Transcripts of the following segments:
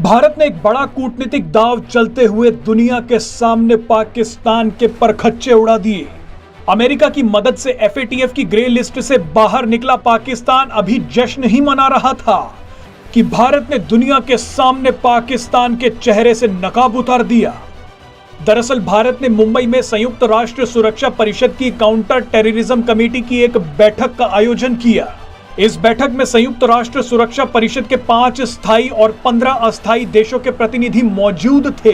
भारत ने एक बड़ा कूटनीतिक दांव चलते हुए दुनिया के सामने पाकिस्तान के परखच्चे उड़ा दिए। अमेरिका की मदद से FATF की ग्रे लिस्ट से बाहर निकला पाकिस्तान अभी जश्न ही मना रहा था कि भारत ने दुनिया के सामने पाकिस्तान के चेहरे से नकाब उतार दिया। दरअसल भारत ने मुंबई में संयुक्त राष्ट्र सुरक्षा परिषद की काउंटर टेररिज्म कमेटी की एक बैठक का आयोजन किया। इस बैठक में संयुक्त राष्ट्र सुरक्षा परिषद के 5 स्थायी और 15 अस्थायी देशों के प्रतिनिधि मौजूद थे,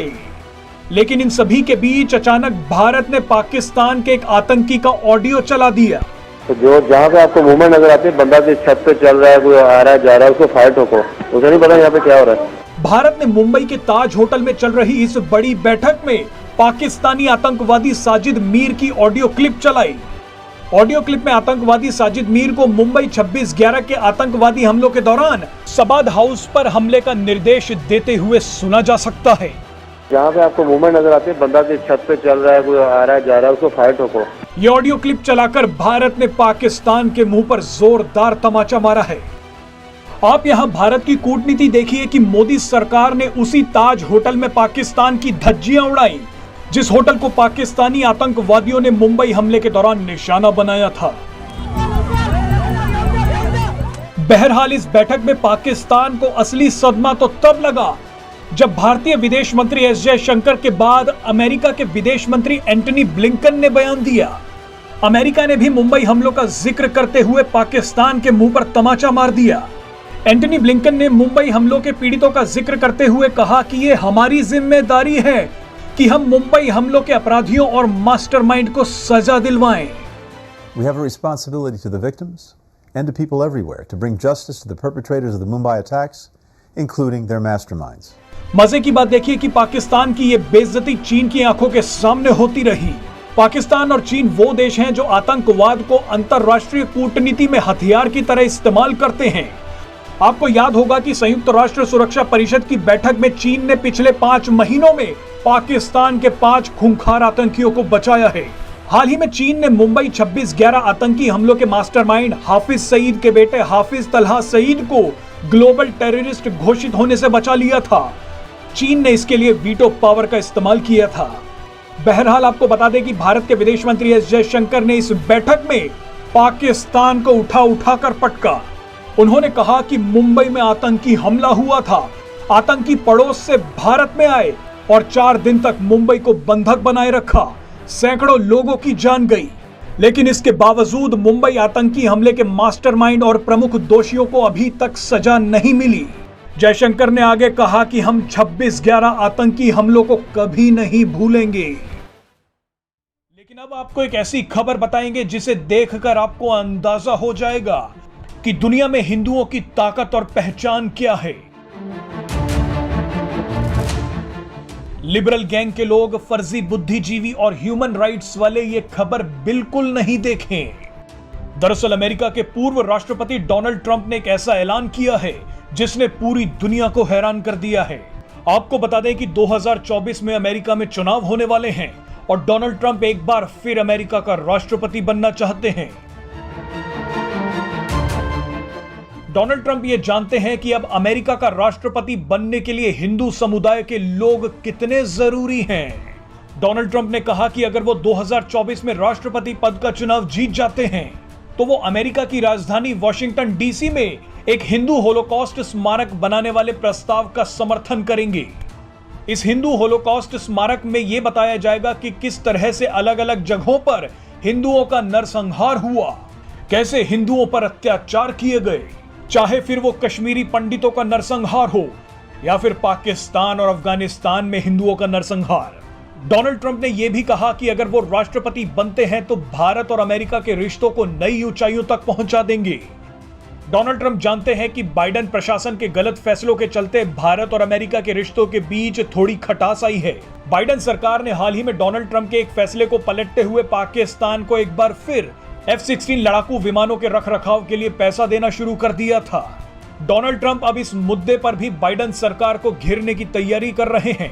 लेकिन इन सभी के बीच अचानक भारत ने पाकिस्तान के एक आतंकी का ऑडियो चला दिया। तो जो जहाँ पे आपको मूवमेंट नजर आती है, बंदा जिस छत पे चल रहा है, कोई आ रहा है जा रहा है, उसको फायर ठोको। उसे नहीं पता यहाँ पे क्या हो रहा है। भारत ने मुंबई के ताज होटल में चल रही इस बड़ी बैठक में पाकिस्तानी आतंकवादी साजिद मीर की ऑडियो क्लिप चलाई। ऑडियो क्लिप में आतंकवादी साजिद मीर को मुंबई 26/11 के आतंकवादी हमलों के दौरान सबाद हाउस पर हमले का निर्देश देते हुए सुना जा सकता है। जहाँ पे आपको मूवमेंट नजर आती है, बंदा जिस छत पे चल रहा है, कोई आ रहा है जा रहा है, उसको फायर ठोको। ये ऑडियो क्लिप चलाकर भारत ने पाकिस्तान के मुंह पर जोरदार तमाचा मारा है। आप यहाँ भारत की कूटनीति देखिए कि मोदी सरकार ने उसी ताज होटल में पाकिस्तान की धज्जियां उड़ाई, जिस होटल को पाकिस्तानी आतंकवादियों ने मुंबई हमले के दौरान निशाना बनाया था। बहरहाल इस बैठक में पाकिस्तान को असली सदमा तो तब लगा जब भारतीय विदेश मंत्री एस जयशंकर के बाद अमेरिका के विदेश मंत्री एंटनी ब्लिंकन ने बयान दिया। अमेरिका ने भी मुंबई हमलों का जिक्र करते हुए पाकिस्तान के मुंह पर तमाचा मार दिया। एंटनी ब्लिंकन ने मुंबई हमलों के पीड़ितों का जिक्र करते हुए कहा कि ये हमारी जिम्मेदारी है कि हम मुंबई हमलों के अपराधियों और मास्टरमाइंड को सजा दिलवाएं। We have a responsibility to the victims and to people everywhere to bring justice to the perpetrators of the Mumbai attacks, including their masterminds. मजे की बात देखिए कि पाकिस्तान की ये बेइज्जती चीन की आंखों के सामने होती रही। पाकिस्तान और चीन वो देश हैं जो आतंकवाद को अंतरराष्ट्रीय कूटनीति में हथियार की तरह इस्तेमाल करते हैं। आपको याद होगा कि संयुक्त राष्ट्र सुरक्षा परिषद की बैठक में चीन ने पिछले 5 महीनों में पाकिस्तान के 5 खूंखार आतंकियों को बचाया है। हाल ही में चीन ने मुंबई 26/11 आतंकी हमलों के मास्टरमाइंड हाफिज सईद के बेटे हाफिज तलहा सईद को ग्लोबल टेररिस्ट घोषित होने से बचा लिया था। चीन ने इसके लिए वीटो पावर का इस्तेमाल किया था। बहरहाल आपको बता दें कि भारत के विदेश मंत्री एस जयशंकर ने इस बैठक में पाकिस्तान को उठा कर पटका। उन्होंने कहा कि मुंबई में आतंकी हमला हुआ था, आतंकी पड़ोस से भारत में आए और 4 दिन तक मुंबई को बंधक बनाए रखा। सैकड़ों लोगों की जान गई, लेकिन इसके बावजूद मुंबई आतंकी हमले के मास्टरमाइंड और प्रमुख दोषियों को अभी तक सजा नहीं मिली। जयशंकर ने आगे कहा कि हम 26/11 आतंकी हमलों को कभी नहीं भूलेंगे। लेकिन अब आपको एक ऐसी खबर बताएंगे जिसे देखकर आपको अंदाजा हो जाएगा कि दुनिया में हिंदुओं की ताकत और पहचान क्या है। लिबरल गैंग के लोग, फर्जी बुद्धिजीवी और ह्यूमन राइट्स वाले ये खबर बिल्कुल नहीं देखें। दरअसल अमेरिका के पूर्व राष्ट्रपति डोनाल्ड ट्रंप ने एक ऐसा ऐलान किया है जिसने पूरी दुनिया को हैरान कर दिया है। आपको बता दें कि 2024 में अमेरिका में चुनाव होने वाले हैं और डोनाल्ड ट्रंप एक बार फिर अमेरिका का राष्ट्रपति बनना चाहते हैं। डोनाल्ड ट्रंप ये जानते हैं कि अब अमेरिका का राष्ट्रपति बनने के लिए हिंदू समुदाय के लोग कितने जरूरी हैं। डोनाल्ड ट्रंप ने कहा कि अगर वो 2024 में राष्ट्रपति पद का चुनाव जीत जाते हैं तो वो अमेरिका की राजधानी वॉशिंगटन DC में एक हिंदू होलोकॉस्ट स्मारक बनाने वाले प्रस्ताव का समर्थन करेंगे। इस हिंदू होलोकॉस्ट स्मारक में यह बताया जाएगा कि किस तरह से अलग अलग जगहों पर हिंदुओं का नरसंहार हुआ, कैसे हिंदुओं पर अत्याचार किए गए, चाहे फिर वो कश्मीरी पंडितों का नरसंहार हो या फिर पाकिस्तान और अफगानिस्तान में हिंदुओं का नरसंहार। डोनाल्ड ट्रंप ने यह भी कहा कि अगर वो राष्ट्रपति बनते हैं तो भारत और अमेरिका के रिश्तों को नई ऊंचाइयों तक पहुंचा देंगे। डोनाल्ड ट्रंप जानते हैं कि बाइडेन प्रशासन के गलत फैसलों के चलते भारत और अमेरिका के रिश्तों के बीच थोड़ी खटास आई है। बाइडेन सरकार ने हाल ही में डोनाल्ड ट्रंप के एक फैसले को पलटते हुए पाकिस्तान को एक बार फिर F-16 लड़ाकू विमानों के रखरखाव के लिए पैसा देना शुरू कर दिया था। डोनाल्ड ट्रंप अब इस मुद्दे पर भी बाइडेन सरकार को घेरने की तैयारी कर रहे हैं।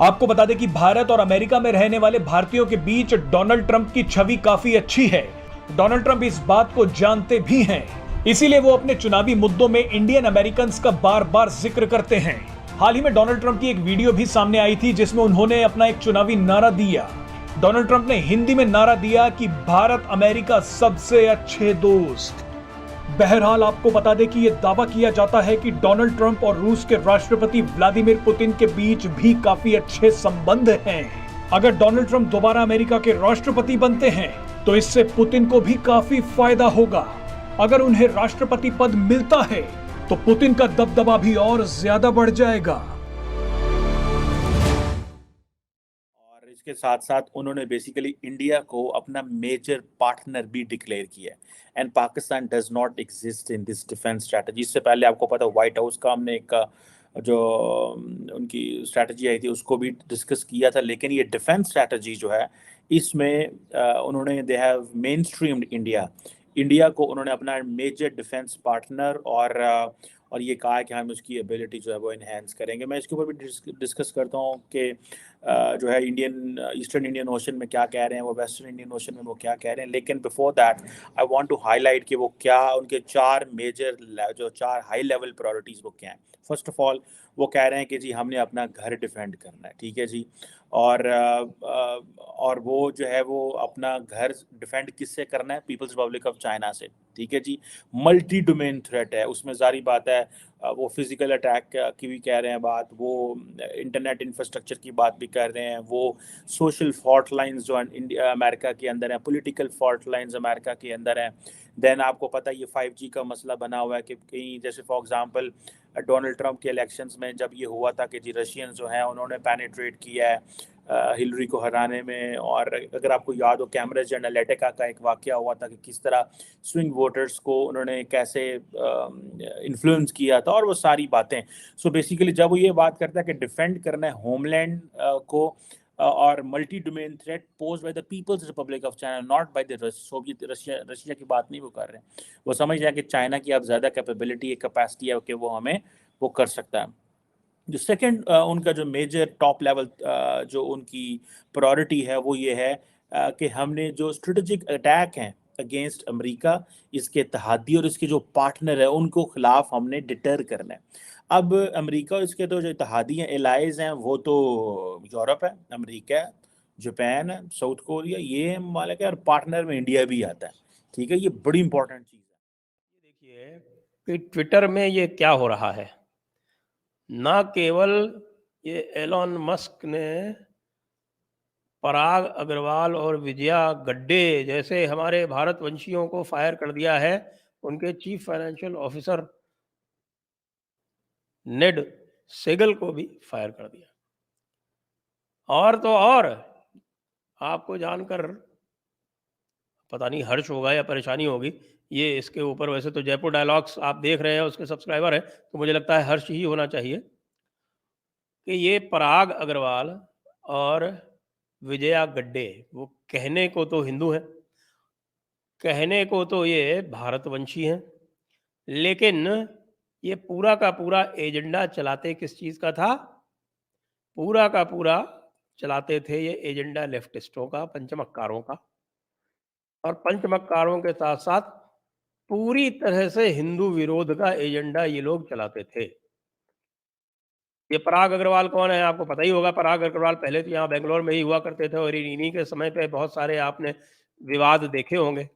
आपको बता दें कि भारत और अमेरिका में रहने वाले भारतीयों के बीच डोनाल्ड ट्रंप की छवि काफी अच्छी है। डोनाल्ड ट्रंप इस बात को जानते भी हैं, इसीलिए वो अपने चुनावी मुद्दों में इंडियन अमेरिकन्स का बार बार जिक्र करते हैं। हाल ही में डोनाल्ड ट्रंप की एक वीडियो भी सामने आई थी जिसमें उन्होंने अपना एक चुनावी नारा दिया। डोनाल्ड ट्रंप ने हिंदी में नारा दिया कि भारत अमेरिका सबसे अच्छे दोस्त। बहरहाल आपको बता दें कि यह दावा किया जाता है कि डोनाल्ड ट्रंप और रूस के राष्ट्रपति व्लादिमीर पुतिन के बीच भी काफी अच्छे संबंध हैं। अगर डोनाल्ड ट्रंप दोबारा अमेरिका के राष्ट्रपति बनते हैं तो इससे पुतिन को भी काफी फायदा होगा। अगर उन्हें राष्ट्रपति पद मिलता है तो पुतिन का दबदबा भी और ज्यादा बढ़ जाएगा। और इसके साथ साथ उन्होंने बेसिकली इंडिया को अपना मेजर पार्टनर भी डिक्लेयर किया है। And Pakistan does not exist in this defence strategy. इससे पहले आपको पता व्हाइट हाउस का हमने एक जो उनकी स्ट्रैटेजी आई थी उसको भी डिस्कस किया था, लेकिन ये डिफेंस स्ट्रैटेजी जो है इसमें उन्होंने they have main streamed India को उन्होंने अपना मेजर डिफेंस पार्टनर और ये कहा है कि हम उसकी एबिलिटी जो है वो इन्हेंस करेंगे। मैं इसके ऊपर भी डिस्कस करता हूँ कि जो है ईस्टर्न इंडियन ओशन में क्या कह रहे हैं वो, वेस्टर्न इंडियन ओशन में वो क्या कह रहे हैं। लेकिन before that I want to highlight कि वो क्या उनके चार हाई लेवल प्रायोरिटीज़ वो क्या हैं। फर्स्ट ऑफ ऑल वो कह रहे हैं कि जी हमने अपना घर डिफेंड करना है, ठीक है जी। और वो जो है वो अपना घर डिफेंड किससे करना है? पीपल्स रिपब्लिक ऑफ चाइना से, ठीक है जी। मल्टी डोमेन थ्रेट है, उसमें जारी बात है वो फिजिकल अटैक की भी कह रहे हैं बात, वो इंटरनेट इंफ्रास्ट्रक्चर की बात भी कर रहे हैं, वो सोशल फॉल्ट लाइंस जो इंडिया अमेरिका के अंदर हैं, पॉलिटिकल फॉल्ट लाइंस अमेरिका के अंदर हैं। देन आपको पता है ये 5G का मसला बना हुआ है कि कहीं जैसे फॉर एग्जांपल डोनाल्ड ट्रंप के इलेक्शंस में जब ये हुआ था कि जी रशियन जो हैं उन्होंने पेनिट्रेट किया है हिलरी को हराने में। और अगर आपको याद हो कैम्ब्रिज एनालिटिका का एक वाकया हुआ था कि किस तरह स्विंग वोटर्स को उन्होंने कैसे इन्फ्लुएंस किया था और वो सारी बातें। सो बेसिकली जब वो ये बात करता है कि डिफेंड करना है होमलैंड को और multi domain threat pose by the People's Republic of China, not by the Soviet Russia की बात नहीं वो कर रहे हैं। वो समझ रहे हैं कि चाइना की अब ज़्यादा कैपेबिलिटी है, कैपेसिटी है कि वो हमें वो कर सकता है। जो सेकंड उनका जो मेजर टॉप लेवल जो उनकी प्रायोरिटी है वो ये है कि हमने जो स्ट्रेटेजिक अटैक हैं अगेंस्ट अमेरिका, इसके इत्तेहादी और इसके जो पार्टनर है उनको खिलाफ हमने डिटर करना है। अब अमेरिका और इसके तो जो इत्तेहादी हैं, एलाइज हैं, वो तो यूरोप है, अमेरिका है, जापान है, साउथ कोरिया, ये मालिक है, और पार्टनर में इंडिया भी आता है, ठीक है। ये बड़ी इंपॉर्टेंट चीज़ है। देखिए कि ट्विटर में ये क्या हो रहा है। ना केवल ये एलॉन मस्क ने पराग अग्रवाल और विजया गड्डे जैसे हमारे भारतवंशियों को फायर कर दिया है, उनके चीफ फाइनेंशियल ऑफिसर नेड सेगल को भी फायर कर दिया। और तो और आपको जानकर पता नहीं हर्ष होगा या परेशानी होगी, ये इसके ऊपर वैसे तो जयपुर डायलॉग्स आप देख रहे हैं, उसके सब्सक्राइबर हैं, तो मुझे लगता है हर्ष ही होना चाहिए कि ये पराग अग्रवाल और विजया गड्डे वो कहने को तो हिंदू हैं, कहने को तो ये भारतवंशी हैं, लेकिन ये पूरा का पूरा एजेंडा चलाते किस चीज़ का था? पूरा का पूरा चलाते थे ये एजेंडा लेफ्टिस्टों का, पंचमक्कारों का। और पंचमक्कारों के साथ साथ पूरी तरह से हिंदू विरोध का एजेंडा ये लोग चलाते थे। ये पराग अग्रवाल कौन है? आपको पता ही होगा। पराग अग्रवाल पहले तो यहाँ बेंगलोर में ही हुआ करते थे और इन्हीं के समय पे बहुत सारे आपने विवाद देखे होंगे।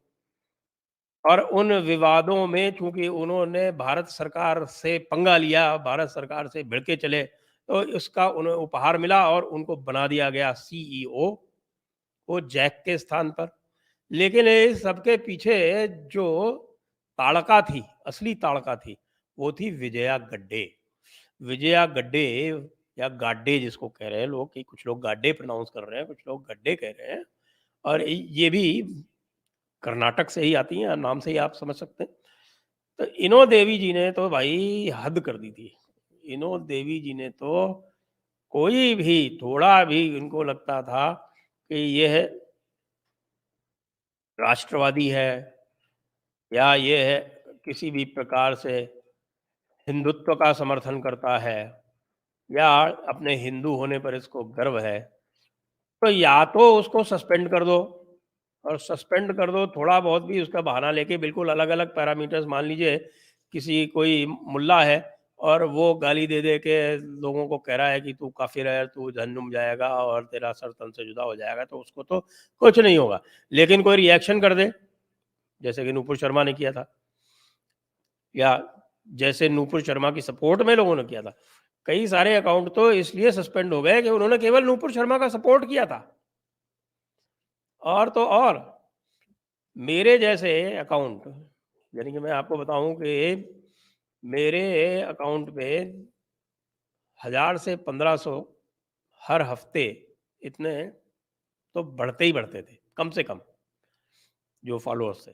और उन विवादों में चूंकि उन्होंने भारत सरकार से पंगा लिया, भारत सरकार से भिड़के चले, तो इसका उन्हें उपहार मिला और उनको बना दिया गया CEO, वो जैक के स्थान पर। लेकिन इस सबके पीछे जो ताड़का थी, असली ताड़का थी, वो थी विजया गड्डे। विजया गड्डे या गाड्डे जिसको कह रहे हैं लोग, कि कुछ लोग गाड्डे प्रोनाउंस कर रहे हैं, कुछ लोग गड्डे कह रहे हैं, और ये भी कर्नाटक से ही आती हैं, नाम से ही आप समझ सकते हैं। तो इनो देवी जी ने तो भाई हद कर दी थी। इनो देवी जी ने तो कोई भी थोड़ा भी इनको लगता था कि यह राष्ट्रवादी है या ये है किसी भी प्रकार से हिंदुत्व का समर्थन करता है या अपने हिंदू होने पर इसको गर्व है, तो या तो उसको सस्पेंड कर दो, और सस्पेंड कर दो थोड़ा बहुत भी उसका बहाना लेके, बिल्कुल अलग अलग पैरामीटर्स। मान लीजिए किसी कोई मुल्ला है और वो गाली दे दे के लोगों को कह रहा है कि तू काफिर है, तू जहन्नुम जाएगा और तेरा सर तन से जुदा हो जाएगा, तो उसको तो कुछ नहीं होगा। लेकिन कोई रिएक्शन कर दे, जैसे कि नूपुर शर्मा ने किया था, या जैसे नूपुर शर्मा की सपोर्ट में लोगों ने किया था, कई सारे अकाउंट तो इसलिए सस्पेंड हो गए कि उन्होंने केवल नूपुर शर्मा का सपोर्ट किया था। और तो और मेरे जैसे अकाउंट, यानी कि मैं आपको बताऊं कि मेरे अकाउंट पे 1000 से 1500 हर हफ्ते, इतने तो बढ़ते ही बढ़ते थे कम से कम, जो फॉलोअर्स थे।